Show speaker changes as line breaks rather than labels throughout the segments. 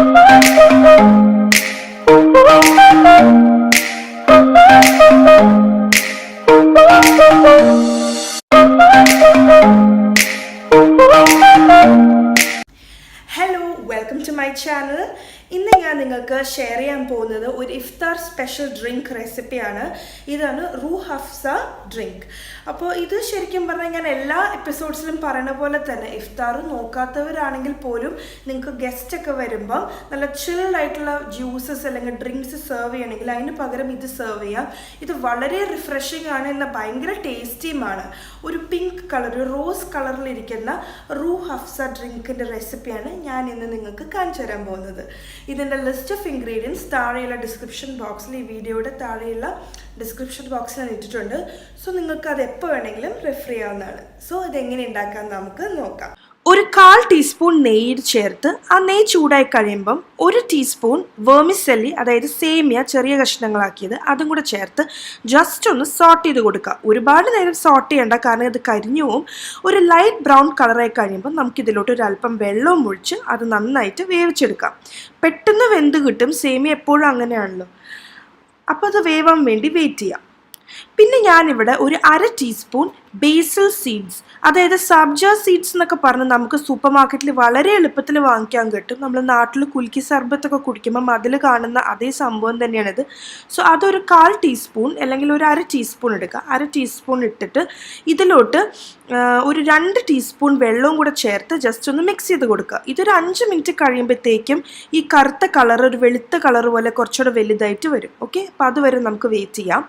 Hello, welcome to my channel. ഇന്ന് ഞാൻ നിങ്ങൾക്ക് ഷെയർ ചെയ്യാൻ പോകുന്നത് ഒരു ഇഫ്താർ സ്പെഷ്യൽ ഡ്രിങ്ക് റെസിപ്പിയാണ്. ഇതാണ് റൂഹ് അഫ്സ ഡ്രിങ്ക്. അപ്പോൾ ഇത് ശരിക്കും പറഞ്ഞാൽ ഞാൻ എല്ലാ എപ്പിസോഡ്സിലും പറയുന്ന പോലെ തന്നെ ഇഫ്താർ നോക്കാത്തവരാണെങ്കിൽ പോലും നിങ്ങൾക്ക് ഗസ്റ്റ് ഒക്കെ വരുമ്പം നല്ല ചിൽഡ് ആയിട്ടുള്ള ജ്യൂസസ് അല്ലെങ്കിൽ ഡ്രിങ്ക്സ് സെർവ് ചെയ്യണമെങ്കിൽ അതിന് പകരം ഇത് സെർവ് ചെയ്യാം. ഇത് വളരെ റിഫ്രഷിംഗ് ആണ്, എന്നാൽ ഭയങ്കര ടേസ്റ്റിയുമാണ്. ഒരു പിങ്ക് കളർ, ഒരു റോസ് കളറിലിരിക്കുന്ന റൂഹ് അഫ്സ ഡ്രിങ്കിൻ്റെ റെസിപ്പിയാണ് ഞാൻ ഇന്ന് നിങ്ങൾക്ക് കാണിച്ചു തരാൻ പോകുന്നത്. ഇതിൻ്റെ ലിസ്റ്റ് ഓഫ് ഇൻഗ്രീഡിയൻസ് താഴെയുള്ള ഡിസ്ക്രിപ്ഷൻ ബോക്സിൽ, ഈ വീഡിയോയുടെ താഴെയുള്ള ഡിസ്ക്രിപ്ഷൻ ബോക്സിൽ ഞാൻ ഇട്ടിട്ടുണ്ട്. സോ നിങ്ങൾക്ക് അത് എപ്പോൾ വേണമെങ്കിലും റെഫർ ചെയ്യാവുന്നതാണ്. സോ ഇതെങ്ങനെ ഉണ്ടാക്കാൻ നമുക്ക് നോക്കാം. ഒരു 1/4 ടീസ്പൂൺ നെയ്യ് ചേർത്ത് ആ നെയ്യ് ചൂടായി കഴിയുമ്പം 1 ടീസ്പൂൺ വെർമിസെല്ലി, അതായത് സേമിയ ചെറിയ കഷ്ണങ്ങളാക്കിയത്, അതും കൂടെ ചേർത്ത് ജസ്റ്റ് ഒന്ന് സോട്ട് ചെയ്ത് കൊടുക്കുക. ഒരുപാട് നേരം സോട്ട് ചെയ്യേണ്ട, കാരണം ഇത് കരിഞ്ഞു പോവും. ഒരു ലൈറ്റ് ബ്രൗൺ കളറായി കഴിയുമ്പോൾ നമുക്കിതിലോട്ട് ഒരു അല്പം വെള്ളവും ഒഴിച്ച് അത് നന്നായിട്ട് വേവിച്ചെടുക്കാം. പെട്ടെന്ന് വെന്ത് കിട്ടും, സേമിയ എപ്പോഴും അങ്ങനെയാണല്ലോ. അപ്പോൾ അത് വേവാൻ വേണ്ടി വെയിറ്റ് ചെയ്യാം. പിന്നെ ഞാനിവിടെ ഒരു 1/2 ടീസ്പൂൺ ബാസിൽ സീഡ്സ്, അതായത് സബ്ജ സീഡ്സ് എന്നൊക്കെ പറഞ്ഞ് നമുക്ക് സൂപ്പർ മാർക്കറ്റിൽ വളരെ എളുപ്പത്തിൽ വാങ്ങിക്കാൻ കിട്ടും. നമ്മൾ നാട്ടിൽ കുലുക്കി സർബത്തൊക്കെ കുടിക്കുമ്പം അതിൽ കാണുന്ന അതേ സംഭവം തന്നെയാണിത്. സോ അതൊരു 1/4 ടീസ്പൂൺ അല്ലെങ്കിൽ ഒരു 1/2 ടീസ്പൂൺ എടുക്കുക. 1/2 ടീസ്പൂൺ ഇട്ടിട്ട് ഇതിലോട്ട് ഒരു 2 ടീസ്പൂൺ വെള്ളവും കൂടെ ചേർത്ത് ജസ്റ്റ് ഒന്ന് മിക്സ് ചെയ്ത് കൊടുക്കുക. ഇതൊരു 5 മിനിറ്റ് കഴിയുമ്പോഴത്തേക്കും ഈ കറുത്ത കളർ ഒരു വെളുത്ത കളർ പോലെ കുറച്ചുകൂടെ വലുതായിട്ട് വരും. ഓക്കെ, അപ്പോൾ അതുവരെ നമുക്ക് വെയിറ്റ് ചെയ്യാം.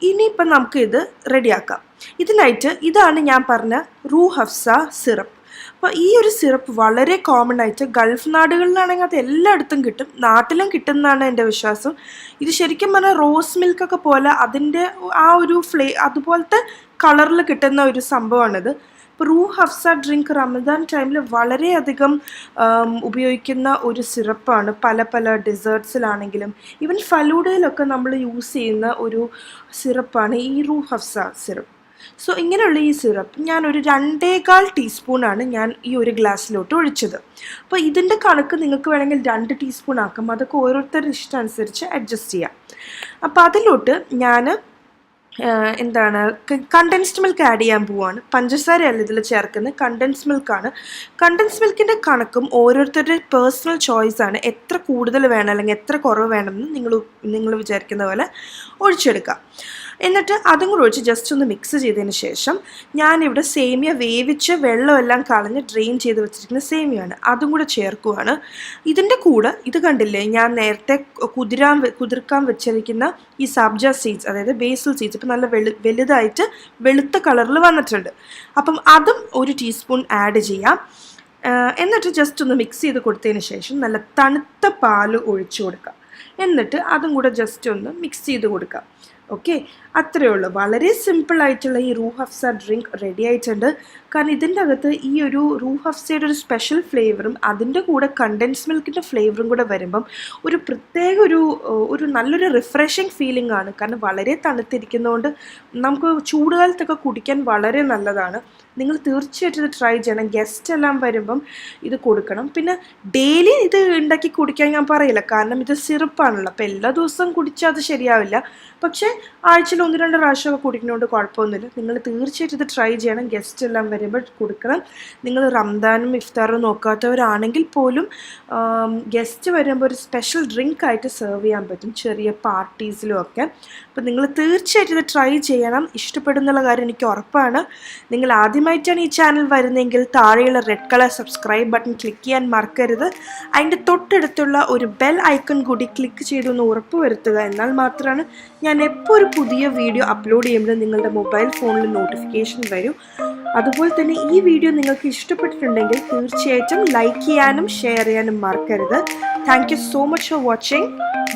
ഇനിയിപ്പം നമുക്ക് ഇത് റെഡിയാക്കാം. ഇതിനായിട്ട് ഇതാണ് ഞാൻ പറഞ്ഞ റൂഹ് അഫ്സ സിറപ്പ്. അപ്പോൾ ഈ ഒരു സിറപ്പ് വളരെ കോമൺ ആയിട്ട് ഗൾഫ് നാടുകളിലാണെങ്കിൽ അത് എല്ലായിടത്തും കിട്ടും, നാട്ടിലും കിട്ടുന്നതാണ് എൻ്റെ വിശ്വാസം. ഇത് ശരിക്കും പറഞ്ഞാൽ റോസ് മിൽക്കൊക്കെ പോലെ അതിൻ്റെ ആ ഒരു അതുപോലത്തെ കളറിൽ കിട്ടുന്ന ഒരു സംഭവമാണിത്. ഇപ്പോൾ റൂഹ് അഫ്സ ഡ്രിങ്ക് റമദാൻ ടൈമിൽ വളരെയധികം ഉപയോഗിക്കുന്ന ഒരു സിറപ്പാണ്. പല പല ഡെസേർട്ട്സിലാണെങ്കിലും ഈവൻ ഫലൂഡയിലൊക്കെ നമ്മൾ യൂസ് ചെയ്യുന്ന ഒരു സിറപ്പാണ് ഈ റൂഹ് അഫ്സ സിറപ്പ്. സോ ഇങ്ങനെയുള്ള ഈ സിറപ്പ് ഞാനൊരു 2.25 ടീസ്പൂണാണ് ഞാൻ ഈ ഒരു ഗ്ലാസ്സിലോട്ട് ഒഴിച്ചത്. അപ്പോൾ ഇതിൻ്റെ കണക്ക് നിങ്ങൾക്ക് വേണമെങ്കിൽ 2 ടീസ്പൂൺ ആക്കാം, അതൊക്കെ ഓരോരുത്തരുടെ ഇഷ്ടം അനുസരിച്ച് അഡ്ജസ്റ്റ് ചെയ്യാം. അപ്പോൾ അതിലോട്ട് ഞാൻ കണ്ടൻസ്ഡ് മിൽക്ക് ആഡ് ചെയ്യാൻ പോവാണ്. പഞ്ചസാരയല്ല ഇതിൽ ചേർക്കുന്നത്, കണ്ടൻസ്ഡ് മിൽക്കാണ്. കണ്ടൻസ്ഡ് മിൽക്കിൻ്റെ കണക്കും ഓരോരുത്തരുടെ പേഴ്സണൽ ചോയ്സാണ്. എത്ര കൂടുതൽ വേണം അല്ലെങ്കിൽ എത്ര കുറവ് വേണമെന്ന് നിങ്ങൾ വിചാരിക്കുന്ന പോലെ ഒഴിച്ചെടുക്കുക. എന്നിട്ട് അതും കൂടെ ഒഴിച്ച് ജസ്റ്റ് ഒന്ന് മിക്സ് ചെയ്തതിന് ശേഷം ഞാനിവിടെ സേമിയ വേവിച്ച് വെള്ളമെല്ലാം കളഞ്ഞ് ഡ്രെയിൻ ചെയ്ത് വെച്ചിരിക്കുന്ന സേമിയാണ്, അതും കൂടെ ചേർക്കുവാണ്. ഇതിൻ്റെ കൂടെ ഇത് കണ്ടില്ലേ, ഞാൻ നേരത്തെ കുതിർക്കാൻ വെച്ചിരിക്കുന്ന ഈ സബ്ജ സീഡ്സ്, അതായത് ബാസിൽ സീഡ്സ്, ഇപ്പം നല്ല വലുതായിട്ട് വെളുത്ത കളറിൽ വന്നിട്ടുണ്ട്. അപ്പം അതും 1 ടീസ്പൂൺ ആഡ് ചെയ്യാം. എന്നിട്ട് ജസ്റ്റ് ഒന്ന് മിക്സ് ചെയ്ത് കൊടുത്തതിന് ശേഷം നല്ല തണുത്ത പാല് ഒഴിച്ചു കൊടുക്കുക. എന്നിട്ട് അതും കൂടെ ജസ്റ്റ് ഒന്ന് മിക്സ് ചെയ്ത് കൊടുക്കുക. ഓക്കെ, അത്രയേ ഉള്ളൂ. വളരെ സിമ്പിളായിട്ടുള്ള ഈ റൂഹ് അഫ്സ ഡ്രിങ്ക് റെഡി ആയിട്ടുണ്ട്. കാരണം ഇതിൻ്റെ അകത്ത് ഈ ഒരു റൂഹ് അഫ്സയുടെ ഒരു സ്പെഷ്യൽ ഫ്ലേവറും അതിൻ്റെ കൂടെ കണ്ടൻസ് മിൽക്കിൻ്റെ ഫ്ലേവറും കൂടെ വരുമ്പം ഒരു പ്രത്യേക ഒരു നല്ലൊരു റിഫ്രഷിങ് ഫീലിംഗ് ആണ്. കാരണം വളരെ തണുത്തിരിക്കുന്നതുകൊണ്ട് നമുക്ക് ചൂടുകാലത്തൊക്കെ കുടിക്കാൻ വളരെ നല്ലതാണ്. നിങ്ങൾ തീർച്ചയായിട്ടും ഇത് ട്രൈ ചെയ്യണം. ഗസ്റ്റ് എല്ലാം വരുമ്പം ഇത് കൊടുക്കണം. പിന്നെ ഡെയിലി ഇത് ഉണ്ടാക്കി കുടിക്കാൻ ഞാൻ പറയില്ല, കാരണം ഇത് സിറപ്പാണല്ലോ. അപ്പോൾ എല്ലാ ദിവസവും കുടിച്ചാൽ അത് ശരിയാവില്ല. പക്ഷേ ആഴ്ചയിൽ 1-2 പ്രാവശ്യമൊക്കെ കുടിക്കുന്നതുകൊണ്ട് കുഴപ്പമൊന്നുമില്ല. നിങ്ങൾ തീർച്ചയായിട്ടും ഇത് ട്രൈ ചെയ്യണം. ഗസ്റ്റ് എല്ലാം വരുമ്പോൾ കൊടുക്കണം. നിങ്ങൾ റംദാനും ഇഫ്താറും നോക്കാത്തവരാണെങ്കിൽ പോലും ഗസ്റ്റ് വരുമ്പോൾ ഒരു സ്പെഷ്യൽ ഡ്രിങ്ക് ആയിട്ട് സെർവ് ചെയ്യാൻ പറ്റും, ചെറിയ പാർട്ടീസിലും ഒക്കെ. അപ്പോൾ നിങ്ങൾ തീർച്ചയായിട്ടും ഇത് ട്രൈ ചെയ്യണം. ഇഷ്ടപ്പെടുന്നുള്ള കാര്യം എനിക്ക് ഉറപ്പാണ്. നിങ്ങൾ ആദ്യമായിട്ടാണ് ഈ ചാനൽ വരുന്നതെങ്കിൽ താഴെയുള്ള red colour subscribe button click ചെയ്യാൻ മറക്കരുത്. അതിൻ്റെ തൊട്ടടുത്തുള്ള ഒരു ബെൽ ഐക്കൺ കൂടി ക്ലിക്ക് ചെയ്തൊന്ന് ഉറപ്പ് വരുത്തുക. എന്നാൽ മാത്രമാണ് ഞാൻ എപ്പോൾ ഒരു പുതിയ വീഡിയോ അപ്ലോഡ് ചെയ്യുമ്പോൾ നിങ്ങളുടെ മൊബൈൽ ഫോണിൽ നോട്ടിഫിക്കേഷൻ വരും. അതുപോലെ തന്നെ ഈ വീഡിയോ നിങ്ങൾക്ക് ഇഷ്ടപ്പെട്ടിട്ടുണ്ടെങ്കിൽ തീർച്ചയായിട്ടും ലൈക്ക് ചെയ്യാനും ഷെയർ ചെയ്യാനും മറക്കരുത്. Thank you so much for watching.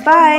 By.